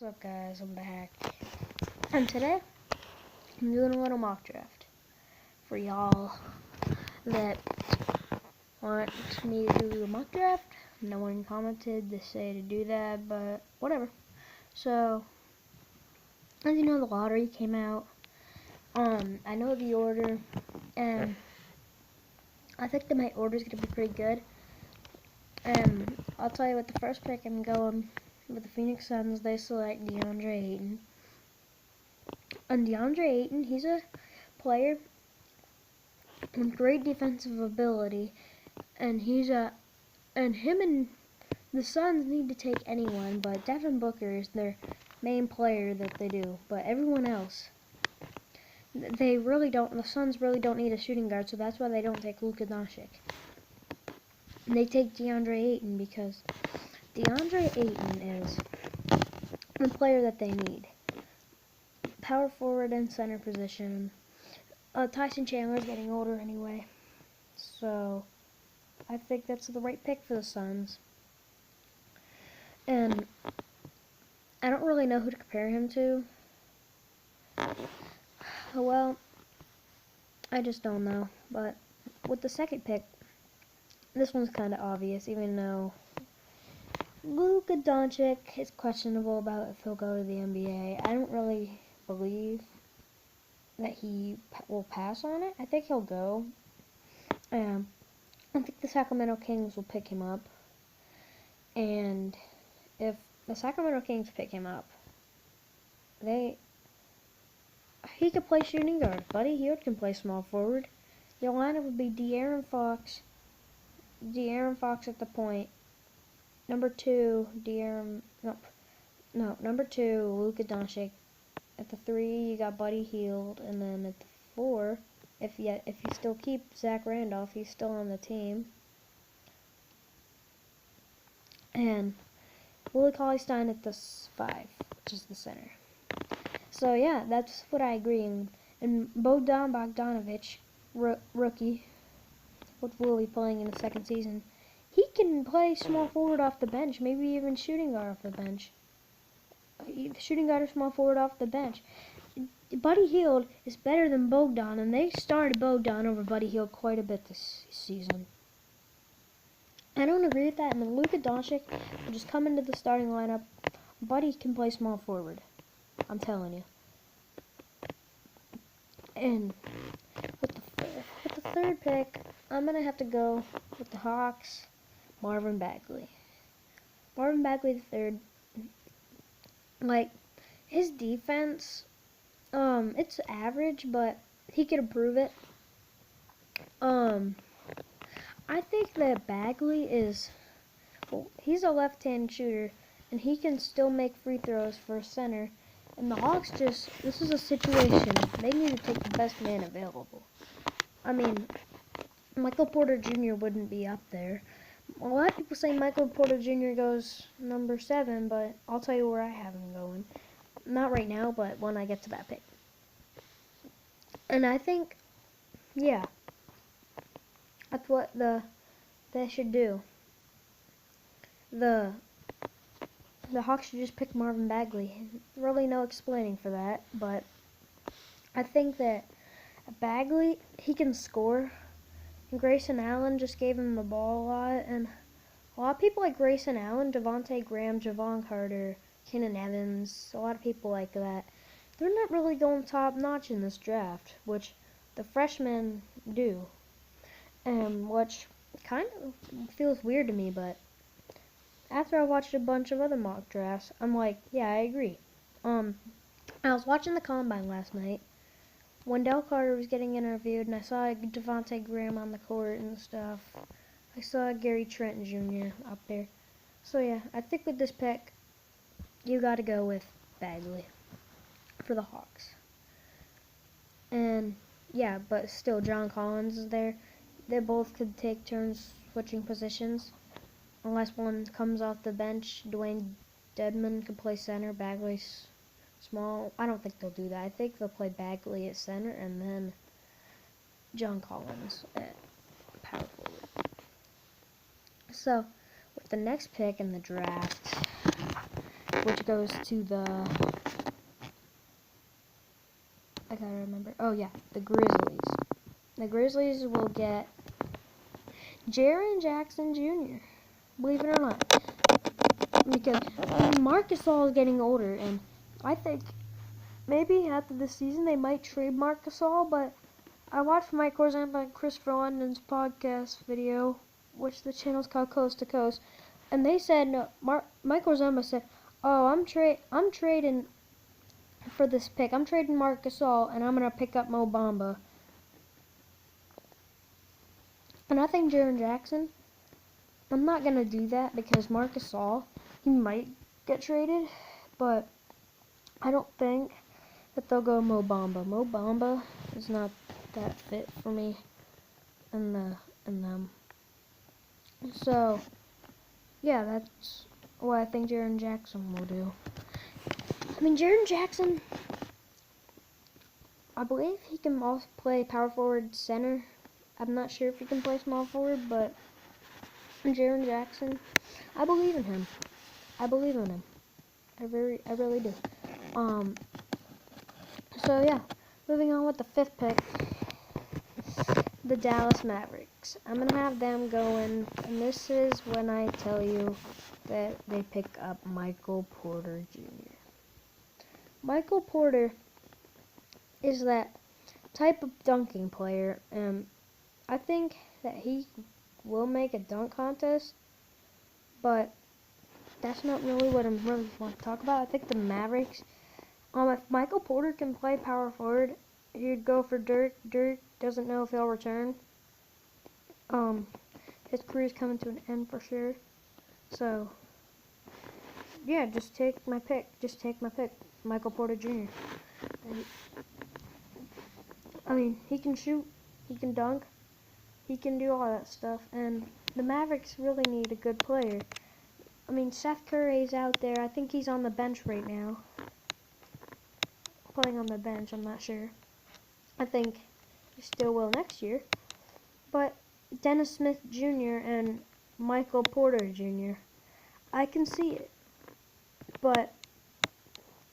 What's up, guys? I'm back, and today I'm doing a little mock draft for y'all that want me to do a mock draft. No one commented to say to do that, but whatever. So, as you know, the lottery came out. I know the order, and I think that my order is gonna be pretty good. And I'll tell you, with the first pick, I'm going with the Phoenix Suns. They select DeAndre Ayton. And DeAndre Ayton, he's a player with great defensive ability, and him and the Suns need to take anyone, but Devin Booker is their main player that they do. But everyone else, they really don't. The Suns really don't need a shooting guard, so that's why they don't take Luka Doncic. They take DeAndre Ayton because DeAndre Ayton is the player that they need. Power forward and center position. Tyson Chandler's getting older anyway, so I think that's the right pick for the Suns. And I don't really know who to compare him to. Well, I just don't know. But with the second pick, this one's kind of obvious, even though Luka Doncic is questionable about if he'll go to the NBA. I don't really believe that he will pass on it. I think he'll go. I think the Sacramento Kings will pick him up. And if the Sacramento Kings pick him up, he could play shooting guard. Buddy Hield can play small forward. Your lineup would be De'Aaron Fox at the point. Number 2, number 2, Luka Doncic. At the 3, you got Buddy Hield, and then at the 4, if you still keep Zach Randolph, he's still on the team. And Willie Cauley-Stein at the 5, which is the center. So yeah, that's what I agree. And Bojan Bogdanovic, rookie, with Willie playing in the second season, he can play small forward off the bench, maybe even shooting guard off the bench. Shooting guard or small forward off the bench. Buddy Hield is better than Bogdan, and they started Bogdan over Buddy Hield quite a bit this season. I don't agree with that. I mean, Luka Doncic will just come into the starting lineup. Buddy can play small forward. I'm telling you. And with the third pick, I'm going to have to go with the Hawks, Marvin Bagley. Marvin Bagley the third. Like, his defense, it's average, but he could improve it. I think that Bagley he's a left-hand shooter, and he can still make free throws for a center. And the Hawks this is a situation, they need to take the best man available. I mean, Michael Porter Jr. wouldn't be up there. A lot of people say Michael Porter Jr. goes number 7, but I'll tell you where I have him going. Not right now, but when I get to that pick. And I think, yeah, that's what they should do. The Hawks should just pick Marvin Bagley. Really no explaining for that, but I think that Bagley, he can score. And Grayson Allen just gave him the ball a lot, and a lot of people like Grayson Allen, Devontae Graham, Javon Carter, Keenan Evans, a lot of people like that. They're not really going top notch in this draft, which the freshmen do, which kind of feels weird to me, but after I watched a bunch of other mock drafts, I'm like, yeah, I agree. I was watching the Combine last night. Wendell Carter was getting interviewed, and I saw Devontae Graham on the court and stuff. I saw Gary Trent Jr. up there. So yeah, I think with this pick, you got to go with Bagley for the Hawks. And yeah, but still, John Collins is there. They both could take turns switching positions. Unless one comes off the bench, Dwayne Dedmon could play center, Bagley's small. I don't think they'll do that. I think they'll play Bagley at center and then John Collins at power forward. So, with the next pick in the draft, which goes to the, I gotta remember, oh yeah, the Grizzlies. The Grizzlies will get Jaren Jackson Jr., believe it or not. Because Marc Gasol is getting older, and I think maybe after this season they might trade Marc Gasol, but I watched Mike Orzamba and Christopher London's podcast video, which the channel's called Coast to Coast, and they said, no, Mike Orzamba said, oh, I'm trading for this pick. I'm trading Marc Gasol, and I'm going to pick up Mo Bamba. And I think Jaren Jackson, I'm not going to do that because Marc Gasol, he might get traded, but I don't think that they'll go Mo Bamba. Mo Bamba is not that fit for me and them. So, yeah, that's what I think Jaren Jackson will do. I mean, Jaren Jackson, I believe he can also play power forward center. I'm not sure if he can play small forward, but Jaren Jackson, I believe in him. I believe in him. I really do. So yeah, moving on with the 5th pick, the Dallas Mavericks. I'm gonna have them going, and this is when I tell you that they pick up Michael Porter Jr. Michael Porter is that type of dunking player, and I think that he will make a dunk contest, but that's not really what I'm really want to talk about. I think the Mavericks, if Michael Porter can play power forward, he'd go for Dirk. Dirk doesn't know if he'll return. His career's coming to an end for sure. So, yeah, just take my pick. Michael Porter Jr. I mean, he can shoot, he can dunk, he can do all that stuff, and the Mavericks really need a good player. I mean, Seth Curry's out there. I think he's on the bench right now. Playing on the bench, I'm not sure. I think he still will next year. But Dennis Smith Jr. and Michael Porter Jr., I can see it. But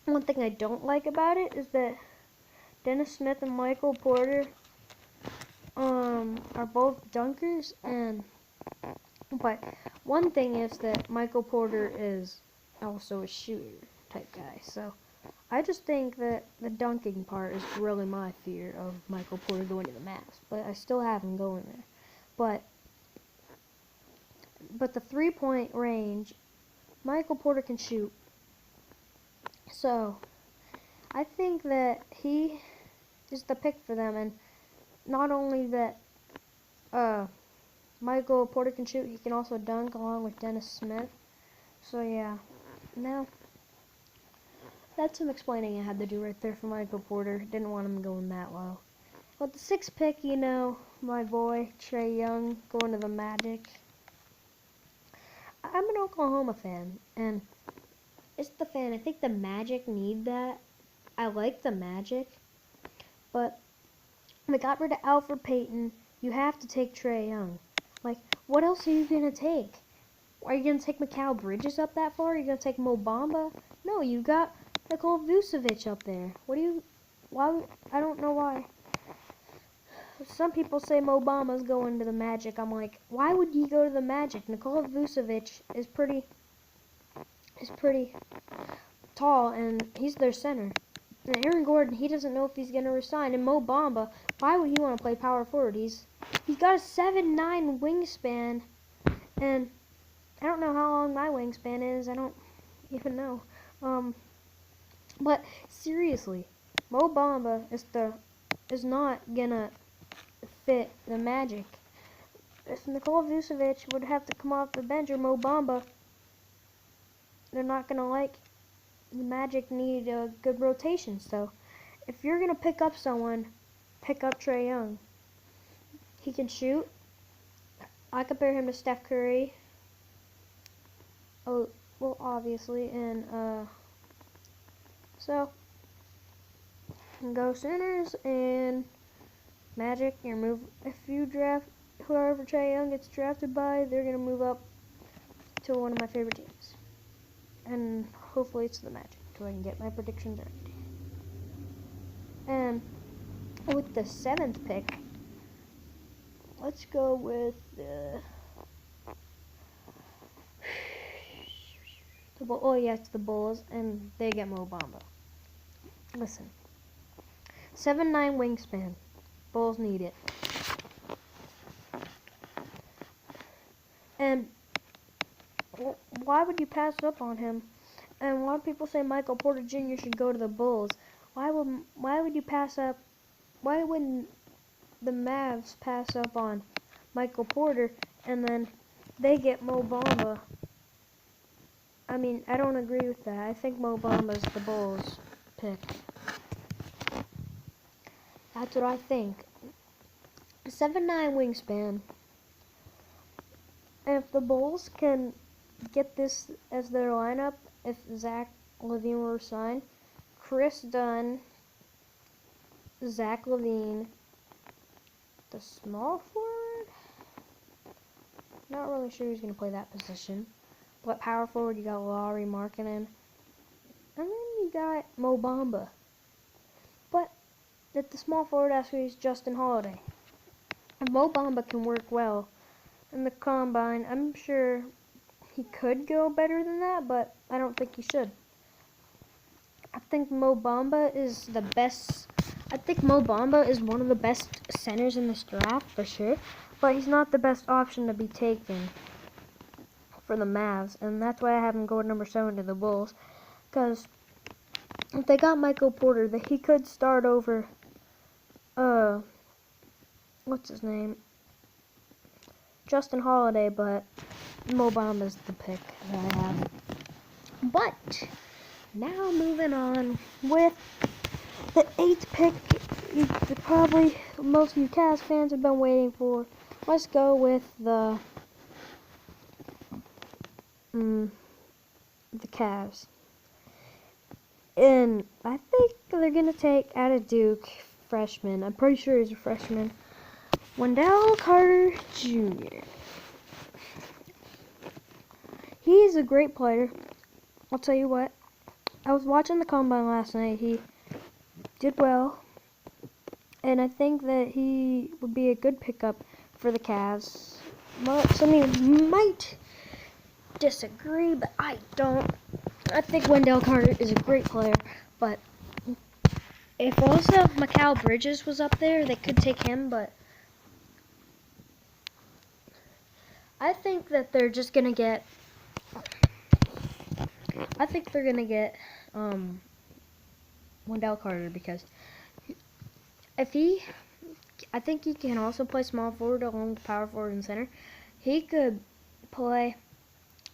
one thing I don't like about it is that Dennis Smith and Michael Porter are both dunkers, but one thing is that Michael Porter is also a shooter type guy. So I just think that the dunking part is really my fear of Michael Porter going to the Mavs, but I still have him going there. But the 3-point range, Michael Porter can shoot. So I think that he is the pick for them, and not only that Michael Porter can shoot, he can also dunk along with Dennis Smith. So yeah, now that's some explaining I had to do right there for Michael Porter. Didn't want him going that low. But the 6th pick, my boy Trae Young going to the Magic. I'm an Oklahoma fan, and it's the fan. I think the Magic need that. I like the Magic, but they got rid of Alfred Payton. You have to take Trae Young. Like, what else are you going to take? Are you going to take Mikal Bridges up that far? Are you going to take Mo Bamba? No, you got Nikola Vucevic up there. Why? I don't know why. Some people say Mo Bamba's going to the Magic. I'm like, why would you go to the Magic? Nikola Vucevic is pretty tall, and he's their center. And Aaron Gordon, he doesn't know if he's going to resign. And Mo Bamba, why would he want to play power forward? He's got a 7'9" wingspan, and I don't know how long my wingspan is. I don't even know. But seriously, Mo Bamba is not gonna fit the Magic. If Nikola Vucevic would have to come off the bench or Mo Bamba, they're not gonna like. The Magic need a good rotation. So if you're gonna pick up someone, pick up Trae Young. He can shoot. I compare him to Steph Curry. Oh, well, obviously, and so go Sooners and Magic. If you draft whoever Trae Young gets drafted by, they're gonna move up to one of my favorite teams, and hopefully it's the Magic, so I can get my predictions right. And with the 7th pick, let's go with it's the Bulls, and they get Mo Bamba. Listen, 7'9" wingspan. Bulls need it. And why would you pass up on him? And a lot of people say Michael Porter Jr. should go to the Bulls. Why would you pass up? Why wouldn't the Mavs pass up on Michael Porter and then they get Mo Bamba? I mean, I don't agree with that. I think Mo Bamba's the Bulls' pick. That's what I think. 7'9" wingspan. And if the Bulls can get this as their lineup, if Zach LaVine were signed, Chris Dunn, Zach LaVine, the small forward? Not really sure who's going to play that position. But power forward, you got Lauri Markkanen. And then you got Mo Bamba. But at the small forward, actually, is Justin Holiday. And Mo Bamba can work well in the combine. I'm sure he could go better than that, but I don't think he should. I think Mo Bamba is the best. I think Mo Bamba is one of the best centers in this draft for sure, but he's not the best option to be taken for the Mavs, and that's why I have him go number 7 to the Bulls. Because if they got Michael Porter, that he could start over. What's his name? Justin Holiday, but Mo Bamba's the pick that I have. But now moving on with the 8th pick, probably most of you Cavs fans have been waiting for. Let's go with the Cavs. And I think they're going to take out of Duke freshman. I'm pretty sure he's a freshman. Wendell Carter Jr. He's a great player. I'll tell you what. I was watching the combine last night. He did well. And I think that he would be a good pickup for the Cavs. Some of you might disagree, but I don't. I think Wendell Carter is a great player, but if also Mikal Bridges was up there, they could take him, but I think that they're just going to get Wendell Carter, because I think he can also play small forward along with power forward and center. He could play,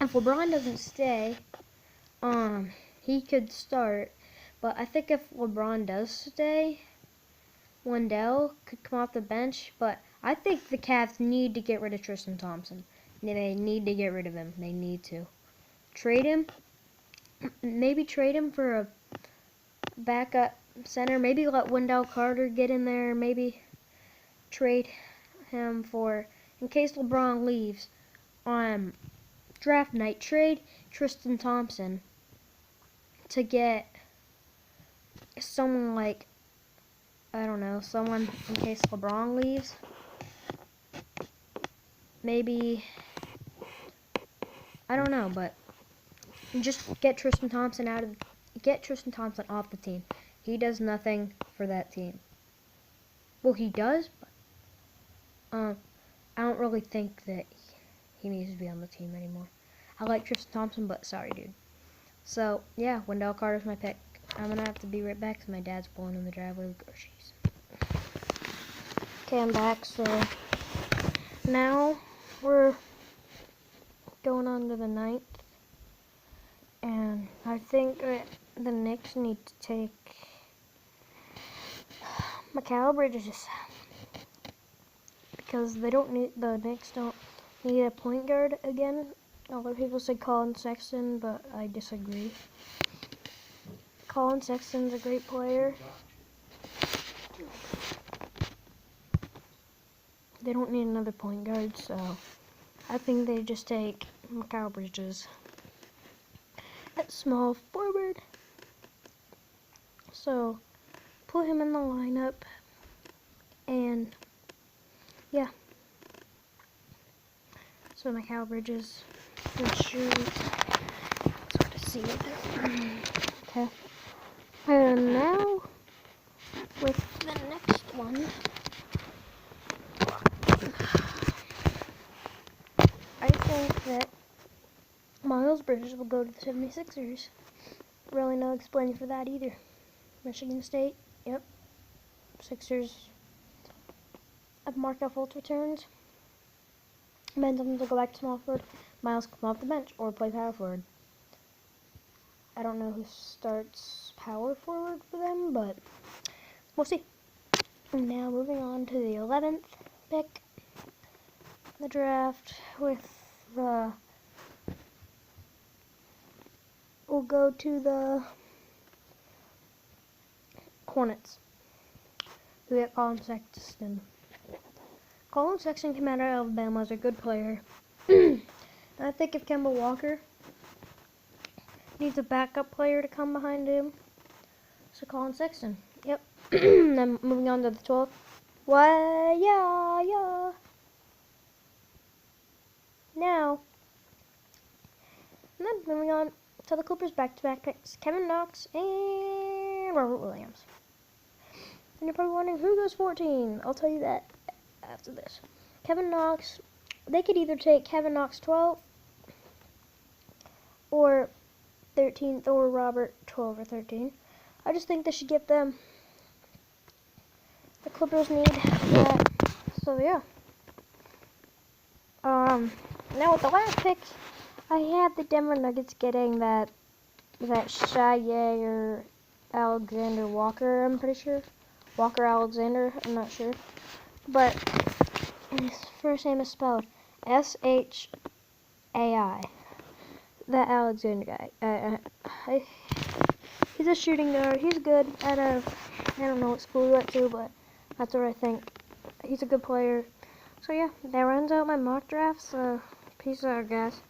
if LeBron doesn't stay, he could start. But I think if LeBron does stay, Wendell could come off the bench. But I think the Cavs need to get rid of Tristan Thompson. They need to get rid of him. They need to trade him. Maybe trade him for a backup center. Maybe let Wendell Carter get in there. Maybe trade him for, in case LeBron leaves on draft night, trade Tristan Thompson to get someone like, I don't know, someone in case LeBron leaves. Maybe, I don't know, but just get Tristan Thompson off the team. He does nothing for that team. Well, he does, but I don't really think that he needs to be on the team anymore. I like Tristan Thompson, but sorry, dude. So, yeah, Wendell Carter's my pick. I'm going to have to be right back because my dad's pulling in the driveway with groceries. Okay, I'm back. So, now we're going on to the 9th. And I think that the Knicks need to take Mikal Bridges, because the Knicks don't need a point guard again. Other people say Colin Sexton, but I disagree. Colin Sexton's a great player. They don't need another point guard, so I think they just take Mikal Bridges. small forward. So put him in the lineup, and yeah. So Mikal Bridges would shoot. Sort of see it. Okay. And now with the next one, I think that Miles Bridges will go to the 76ers. Really no explaining for that either. Michigan State, yep. Sixers. If Markelle Fultz returns, Ben Simmons will go back to small forward. Miles come off the bench or play power forward. I don't know who starts power forward for them, but we'll see. And now moving on to the 11th pick in the draft with the... We'll go to the Hornets. We got Colin Sexton. Colin Sexton came out of Alabama as a good player. I think if Kemba Walker needs a backup player to come behind him, so Colin Sexton. Yep. Then moving on to the 12th. Why, yeah. Now, and then moving on to the Clippers back-to-back picks. Kevin Knox and Robert Williams. And you're probably wondering, who goes 14? I'll tell you that after this. Kevin Knox, they could either take Kevin Knox 12th or 13th, or Robert 12 or 13. I just think they should get them. The Clippers need that. So yeah. Now with the last pick, I had the Denver Nuggets getting that Shai or Alexander Walker, I'm pretty sure. Walker Alexander, I'm not sure. But his first name is spelled S-H-A-I. That Alexander guy. He's a shooting guard. He's good at I don't know what school he went to, but that's what I think. He's a good player. So yeah, that rounds out my mock drafts. Peace out, guys.